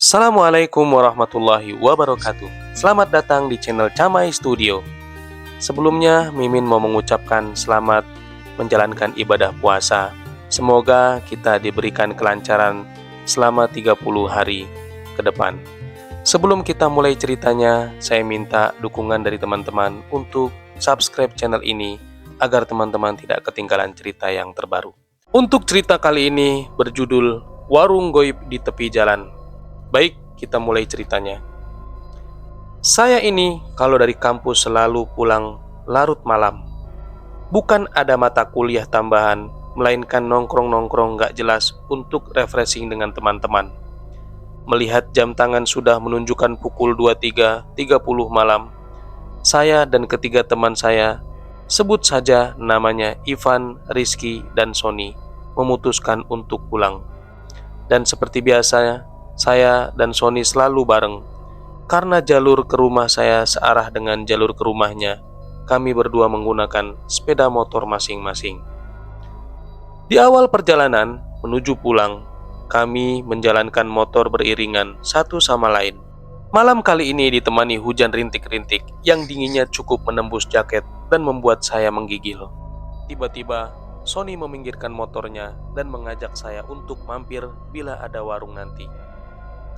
Assalamualaikum warahmatullahi wabarakatuh. Selamat datang di channel Camai Studio. Sebelumnya, Mimin mau mengucapkan selamat menjalankan ibadah puasa. Semoga kita diberikan kelancaran selama 30 hari ke depan. Sebelum kita mulai ceritanya, saya minta dukungan dari teman-teman untuk subscribe channel ini agar teman-teman tidak ketinggalan cerita yang terbaru. Untuk cerita kali ini berjudul Warung Goib di Tepi Jalan. Baik, kita mulai ceritanya. Saya ini kalau dari kampus selalu pulang larut malam. Bukan ada mata kuliah tambahan, melainkan nongkrong-nongkrong gak jelas untuk refreshing dengan teman-teman. Melihat jam tangan sudah menunjukkan pukul 23.30 malam, saya dan ketiga teman saya, sebut saja namanya Ivan, Rizky, dan Sony, memutuskan untuk pulang. Dan seperti biasa, saya dan Sony selalu bareng. Karena jalur ke rumah saya searah dengan jalur ke rumahnya, kami berdua menggunakan sepeda motor masing-masing. Di awal perjalanan menuju pulang, kami menjalankan motor beriringan satu sama lain. Malam kali ini ditemani hujan rintik-rintik yang dinginnya cukup menembus jaket dan membuat saya menggigil. Tiba-tiba, Sony meminggirkan motornya dan mengajak saya untuk mampir bila ada warung nanti.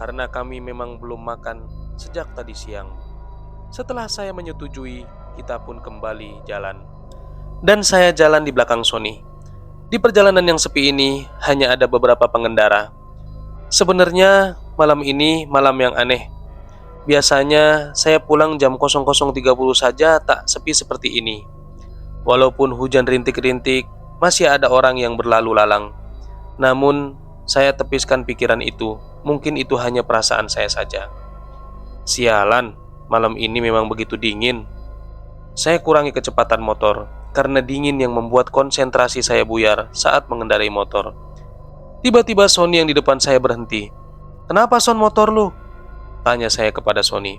Karena kami memang belum makan sejak tadi siang. Setelah saya menyetujui, kita pun kembali jalan. Dan saya jalan di belakang Sony. Di perjalanan yang sepi ini, hanya ada beberapa pengendara. Sebenarnya, malam ini malam yang aneh. Biasanya, saya pulang jam 00.30 saja tak sepi seperti ini. Walaupun hujan rintik-rintik, masih ada orang yang berlalu lalang. Namun, saya tepiskan pikiran itu. Mungkin itu hanya perasaan saya saja. Sialan, malam ini memang begitu dingin. Saya kurangi kecepatan motor karena dingin yang membuat konsentrasi saya buyar saat mengendarai motor. Tiba-tiba Sony yang di depan saya berhenti. "Kenapa Son motor lu?" tanya saya kepada Sony.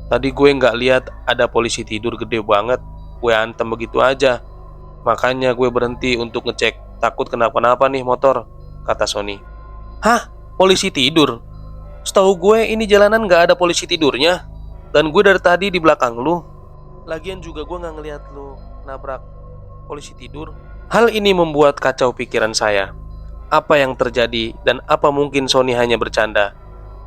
"Tadi gue nggak lihat ada polisi tidur gede banget. Gue antem begitu aja. Makanya gue berhenti untuk ngecek. Takut kenapa-napa nih motor," kata Sony. "Hah? Polisi tidur? Setahu gue ini jalanan gak ada polisi tidurnya. Dan gue dari tadi di belakang lu. Lagian juga gue gak ngeliat lu nabrak polisi tidur." Hal ini membuat kacau pikiran saya. Apa yang terjadi dan apa mungkin Sony hanya bercanda?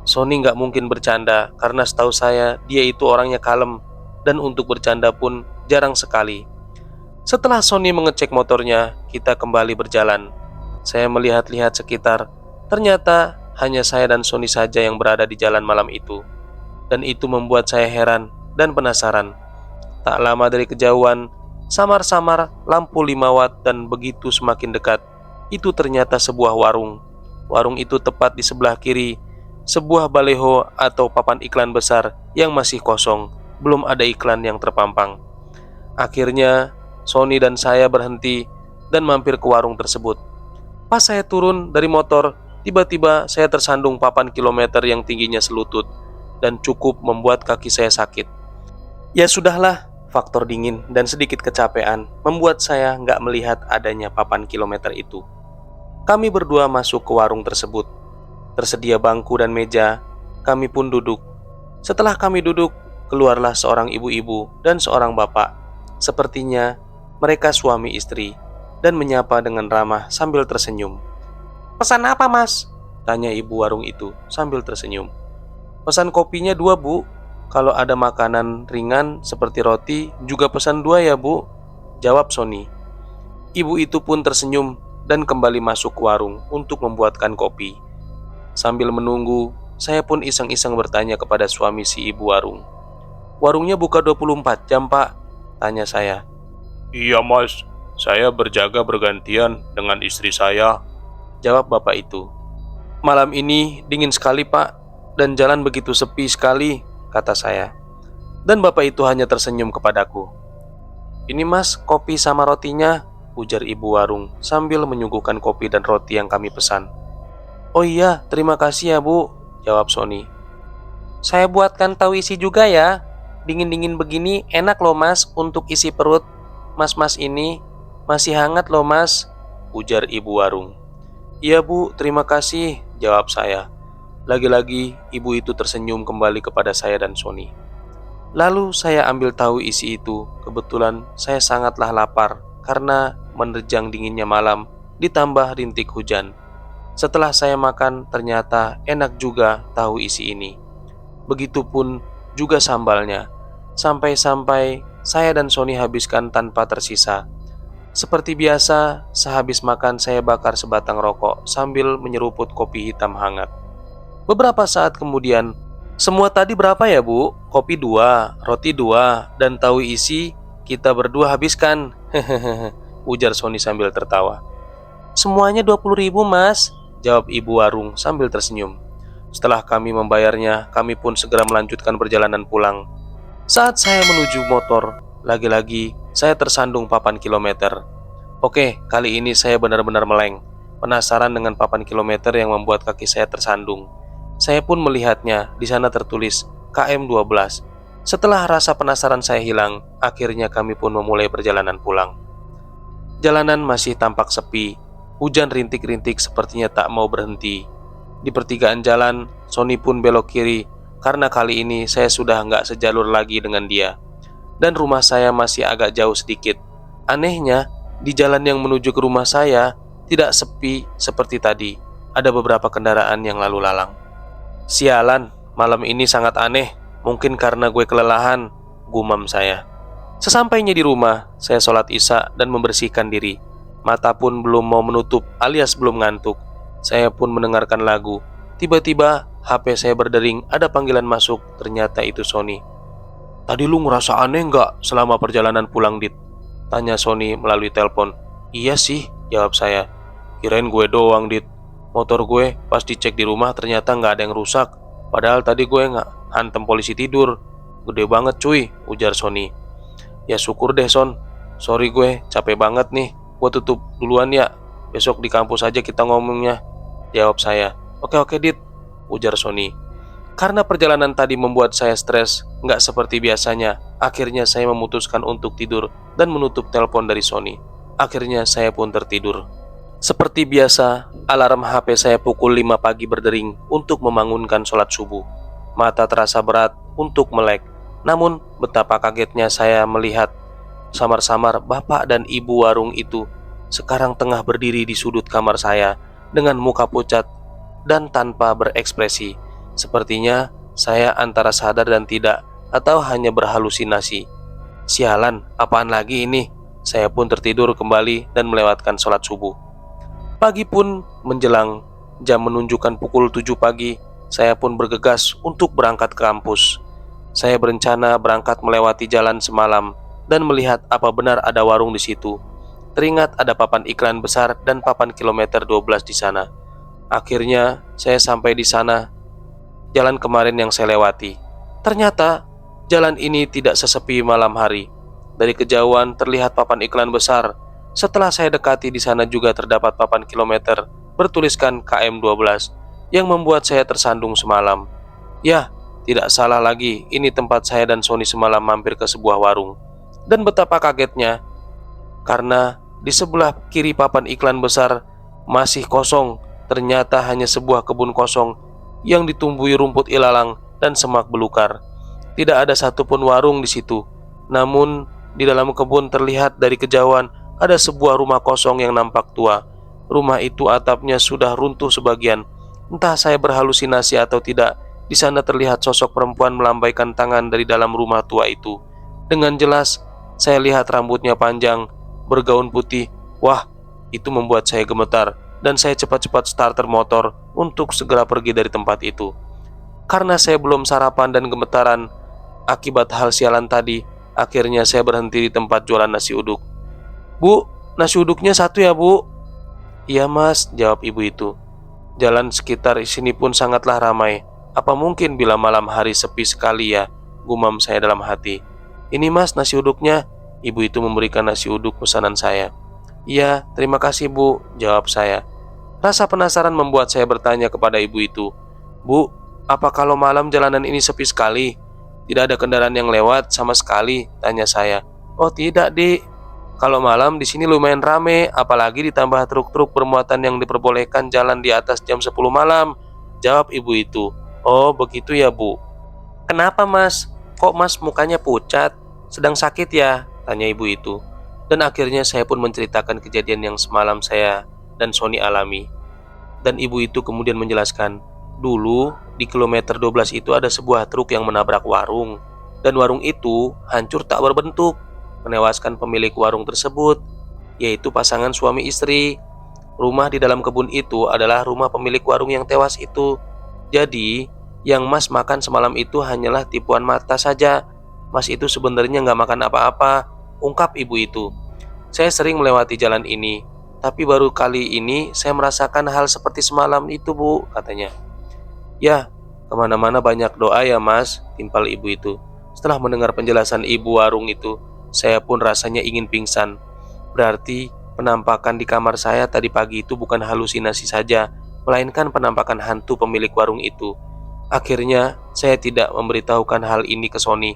Sony gak mungkin bercanda karena setahu saya dia itu orangnya kalem. Dan untuk bercanda pun jarang sekali. Setelah Sony mengecek motornya, kita kembali berjalan. Saya melihat-lihat sekitar. Ternyata hanya saya dan Sony saja yang berada di jalan malam itu. Dan itu membuat saya heran dan penasaran. Tak lama dari kejauhan, samar-samar lampu 5 watt dan begitu semakin dekat. Itu ternyata sebuah warung. Warung itu tepat di sebelah kiri, sebuah baleho atau papan iklan besar yang masih kosong. Belum ada iklan yang terpampang. Akhirnya, Sony dan saya berhenti dan mampir ke warung tersebut. Pas saya turun dari motor, tiba-tiba saya tersandung papan kilometer yang tingginya selutut dan cukup membuat kaki saya sakit. Ya sudahlah, faktor dingin dan sedikit kecapean membuat saya nggak melihat adanya papan kilometer itu. Kami berdua masuk ke warung tersebut. Tersedia bangku dan meja, kami pun duduk. Setelah kami duduk, keluarlah seorang ibu-ibu dan seorang bapak. Sepertinya mereka suami istri dan menyapa dengan ramah sambil tersenyum. "Pesan apa mas?" tanya ibu warung itu sambil tersenyum. "Pesan kopinya 2 bu. Kalau ada makanan ringan seperti roti juga pesan 2 ya bu," jawab Sony. Ibu itu pun tersenyum dan kembali masuk ke warung untuk membuatkan kopi. Sambil menunggu, saya pun iseng-iseng bertanya kepada suami si ibu warung. "Warungnya buka 24 jam pak?" tanya saya. "Iya mas, saya berjaga bergantian dengan istri saya," jawab bapak itu. "Malam ini dingin sekali pak, dan jalan begitu sepi sekali," kata saya. Dan bapak itu hanya tersenyum kepadaku. "Ini mas, kopi sama rotinya," ujar ibu warung sambil menyuguhkan kopi dan roti yang kami pesan. "Oh iya, terima kasih ya bu," jawab Sony. "Saya buatkan tahu isi juga ya. Dingin-dingin begini enak loh mas untuk isi perut. Mas-mas ini masih hangat loh mas," ujar ibu warung. "Iya bu, terima kasih," jawab saya. Lagi-lagi ibu itu tersenyum kembali kepada saya dan Sony. Lalu saya ambil tahu isi itu. Kebetulan saya sangatlah lapar karena menerjang dinginnya malam ditambah rintik hujan. Setelah saya makan, ternyata enak juga tahu isi ini. Begitupun juga sambalnya. Sampai-sampai saya dan Sony habiskan tanpa tersisa. Seperti biasa, sehabis makan saya bakar sebatang rokok sambil menyeruput kopi hitam hangat. Beberapa saat kemudian, "Semua tadi berapa ya, Bu?" "Kopi 2, roti 2, dan tahu isi kita berdua habiskan." Hehehe, ujar Sony sambil tertawa. "Semuanya 20.000, Mas," jawab ibu warung sambil tersenyum. Setelah kami membayarnya, kami pun segera melanjutkan perjalanan pulang. Saat saya menuju motor, lagi-lagi saya tersandung papan kilometer. Oke, kali ini saya benar-benar meleng. Penasaran dengan papan kilometer yang membuat kaki saya tersandung. Saya pun melihatnya, di sana tertulis KM12. Setelah rasa penasaran saya hilang, akhirnya kami pun memulai perjalanan pulang. Jalanan masih tampak sepi. Hujan rintik-rintik sepertinya tak mau berhenti. Di pertigaan jalan, Sony pun belok kiri karena kali ini saya sudah nggak sejalur lagi dengan dia. Dan rumah saya masih agak jauh sedikit. Anehnya, di jalan yang menuju ke rumah saya tidak sepi seperti tadi. Ada beberapa kendaraan yang lalu lalang. "Sialan, malam ini sangat aneh. Mungkin karena gue kelelahan," gumam saya. Sesampainya di rumah, saya sholat isya dan membersihkan diri. Mata pun belum mau menutup alias belum ngantuk. Saya pun mendengarkan lagu. Tiba-tiba HP saya berdering, ada panggilan masuk. Ternyata itu Sony. "Tadi lu ngerasa aneh nggak selama perjalanan pulang, Dit?" tanya Sony melalui telepon. "Iya sih," jawab saya. "Kirain gue doang, Dit. Motor gue pas dicek di rumah ternyata nggak ada yang rusak. Padahal tadi gue nggak hantem polisi tidur. Gede banget cuy," ujar Sony. "Ya syukur deh Son. Sorry gue capek banget nih. Gue tutup duluan ya. Besok di kampus aja kita ngomongnya," jawab saya. Oke Dit," ujar Sony. Karena perjalanan tadi membuat saya stres, nggak seperti biasanya. Akhirnya saya memutuskan untuk tidur dan menutup telepon dari Sony. Akhirnya saya pun tertidur. Seperti biasa, alarm HP saya pukul 5 pagi berdering untuk membangunkan sholat subuh. Mata terasa berat untuk melek. Namun betapa kagetnya saya melihat samar-samar bapak dan ibu warung itu sekarang tengah berdiri di sudut kamar saya dengan muka pucat dan tanpa berekspresi. Sepertinya saya antara sadar dan tidak, atau hanya berhalusinasi. Sialan, apaan lagi ini? Saya pun tertidur kembali dan melewatkan sholat subuh. Pagi pun menjelang, jam menunjukkan pukul 7 pagi. Saya pun bergegas untuk berangkat ke kampus. Saya berencana berangkat melewati jalan semalam dan melihat apa benar ada warung di situ. Teringat ada papan iklan besar dan papan kilometer 12 di sana. Akhirnya saya sampai di sana. Jalan kemarin yang saya lewati, ternyata jalan ini tidak sesepi malam hari. Dari kejauhan terlihat papan iklan besar. Setelah saya dekati, di sana juga terdapat papan kilometer bertuliskan KM12 yang membuat saya tersandung semalam. Ya, tidak salah lagi, ini tempat saya dan Sony semalam mampir ke sebuah warung. Dan betapa kagetnya, karena di sebelah kiri papan iklan besar masih kosong. Ternyata hanya sebuah kebun kosong yang ditumbuhi rumput ilalang dan semak belukar. Tidak ada satupun warung di situ. Namun di dalam kebun terlihat dari kejauhan ada sebuah rumah kosong yang nampak tua. Rumah itu atapnya sudah runtuh sebagian. Entah saya berhalusinasi atau tidak, di sana terlihat sosok perempuan melambaikan tangan dari dalam rumah tua itu. Dengan jelas saya lihat rambutnya panjang, bergaun putih. Wah, itu membuat saya gemetar dan saya cepat-cepat starter motor untuk segera pergi dari tempat itu. Karena saya belum sarapan dan gemetaran akibat hal sialan tadi, akhirnya saya berhenti di tempat jualan nasi uduk. "Bu, nasi uduknya 1 ya, Bu?" "Iya Mas," jawab ibu itu. "Jalan sekitar sini pun sangatlah ramai. Apa mungkin bila malam hari sepi sekali ya?" gumam saya dalam hati. "Ini Mas nasi uduknya." Ibu itu memberikan nasi uduk pesanan saya. "Iya, terima kasih Bu," jawab saya. Rasa penasaran membuat saya bertanya kepada ibu itu. "Bu, apa kalau malam jalanan ini sepi sekali? Tidak ada kendaraan yang lewat sama sekali?" tanya saya. "Oh tidak, Dik. Kalau malam di sini lumayan rame, apalagi ditambah truk-truk bermuatan yang diperbolehkan jalan di atas jam 10 malam," Jawab ibu itu. Oh begitu ya bu. Kenapa mas? Kok mas mukanya pucat? Sedang sakit ya? Tanya ibu itu. Dan akhirnya saya pun menceritakan kejadian yang semalam saya dan Sony alami. Dan ibu itu kemudian menjelaskan, dulu di kilometer 12 itu ada sebuah truk yang menabrak warung. Dan warung itu hancur tak berbentuk, menewaskan pemilik warung tersebut, yaitu pasangan suami istri. Rumah di dalam kebun itu adalah rumah pemilik warung yang tewas itu. Jadi, yang mas makan semalam itu hanyalah tipuan mata saja. Mas itu sebenarnya nggak makan apa-apa, ungkap ibu itu. Saya sering melewati jalan ini, tapi baru kali ini saya merasakan hal seperti semalam itu bu, katanya. Ya, kemana-mana banyak doa ya mas, timpal ibu itu. Setelah mendengar penjelasan ibu warung itu, saya pun rasanya ingin pingsan. Berarti penampakan di kamar saya tadi pagi itu bukan halusinasi saja, melainkan penampakan hantu pemilik warung itu. Akhirnya saya tidak memberitahukan hal ini ke Sony,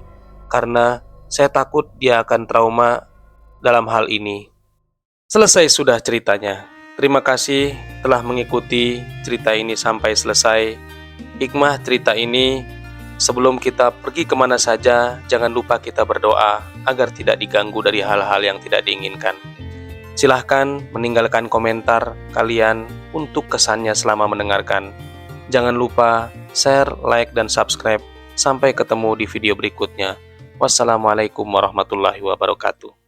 karena saya takut dia akan trauma dalam hal ini. Selesai sudah ceritanya. Terima kasih telah mengikuti cerita ini sampai selesai. Hikmah cerita ini, sebelum kita pergi kemana saja, jangan lupa kita berdoa agar tidak diganggu dari hal-hal yang tidak diinginkan. Silahkan meninggalkan komentar kalian untuk kesannya selama mendengarkan. Jangan lupa share, like, dan subscribe. Sampai ketemu di video berikutnya. Wassalamualaikum warahmatullahi wabarakatuh.